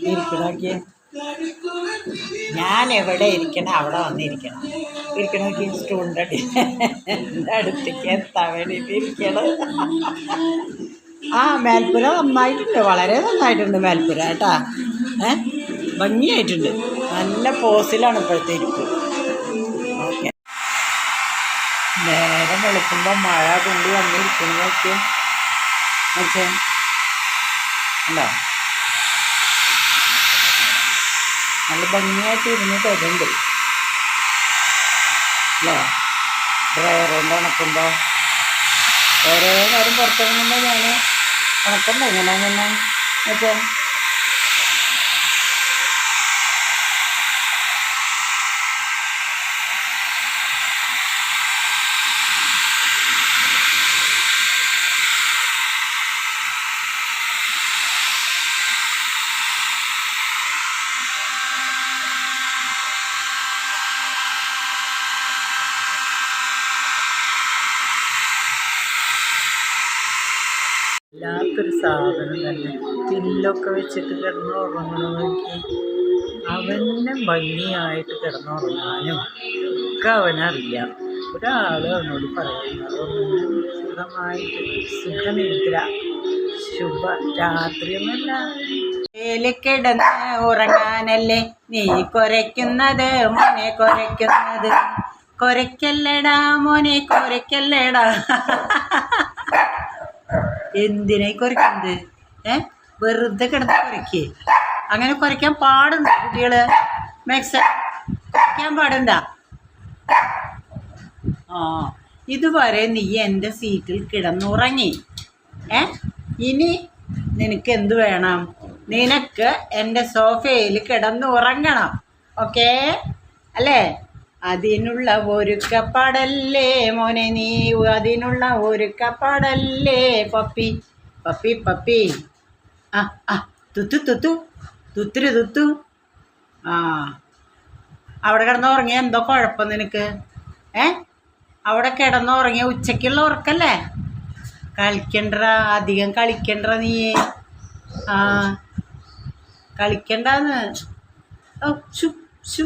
ഇരിക്കണോക്കിയേ, ഞാൻ എവിടെ ഇരിക്കണം അവിടെ വന്നിരിക്കണം. ഇരിക്കണോക്കി സ്റ്റൂളിൻ്റെ അടി എൻ്റെ അടുത്തേക്ക് എത്താൻ വേണ്ടിയിട്ട് ഇരിക്കണം. ആ മേൽപ്പുര നന്നായിട്ടുണ്ട്, വളരെ നന്നായിട്ടുണ്ട് മേൽപ്പുര കേട്ടാ. ഭംഗിയായിട്ടുണ്ട്, നല്ല പോസിലാണ് ഇപ്പോഴത്തെ ഇരിപ്പ്. ഓക്കെ, നേരം വെളുക്കുമ്പോൾ മഴ കൊണ്ട് വന്നിരിക്കണതൊക്കെ വെച്ചേ ഉണ്ടോ, നല്ല ഭംഗിയായിട്ട് ഇരുന്നിട്ട് ഇതുണ്ട് അല്ലേ. ഡ്രയർ കൊണ്ട് ഉണക്കുമ്പോൾ ഓരോ നേരം പുറത്തിറങ്ങുമ്പോൾ ഞാൻ ഉണക്കണ്ടേ ഇങ്ങനെ വെച്ചാൽ വല്ലാത്തൊരു സാധനം തന്നെ. പില്ലൊക്കെ വെച്ചിട്ട് കിടന്നുറങ്ങണമെങ്കിൽ അവനെ ഭംഗിയായിട്ട് കിടന്നുറങ്ങാനും ഒക്കെ അവനറിയാം. ഒരാൾ അവനോട് പറയുന്നത് സുഖമായിട്ട് സുഖനിദ്ര ശുഭ രാത്രിയൊന്നുമല്ല. കിടന്ന് ഉറങ്ങാനല്ലേ നീ കുരയ്ക്കുന്നത് മോനെ, കുരയ്ക്കുന്നത് കുരയ്ക്കല്ലടാ മോനെ, കുരയ്ക്കല്ലടാ. എന്തിനായി കുരയ്ക്കുന്നത്? വെറുതെ കിടന്ന് കുരയ്ക്കേ. അങ്ങനെ കുരയ്ക്കാൻ പാടുണ്ടോ കുട്ടികള്? മാക്സ് കുരയ്ക്കാൻ പാടുണ്ടാ? ആ, ഇതുവരെ നീ എൻ്റെ സീറ്റിൽ കിടന്നുറങ്ങി. ഇനി നിനക്ക് എന്ത് വേണം? നിനക്ക് എൻ്റെ സോഫയിൽ കിടന്നുറങ്ങണം. ഓക്കേ അല്ലേ? അതിനുള്ള ഒരുക്കപ്പാടല്ലേ മോനെ നീ, അതിനുള്ള ഒരുക്കപ്പാടല്ലേ പപ്പി പപ്പി പപ്പി. ആ ആ തുത്തു തുത്തു തുത്തുരു തുത്തു. ആ, അവിടെ കിടന്നുറങ്ങിയ എന്തോ കുഴപ്പം നിനക്ക്? അവിടെ കിടന്നുറങ്ങിയ ഉച്ചയ്ക്കുള്ള ഉറക്കല്ലേ? കളിക്കണ്ട, അധികം കളിക്കണ്ട നീ. ആ, കളിക്കണ്ടെന്ന്. ഓ ശു ശു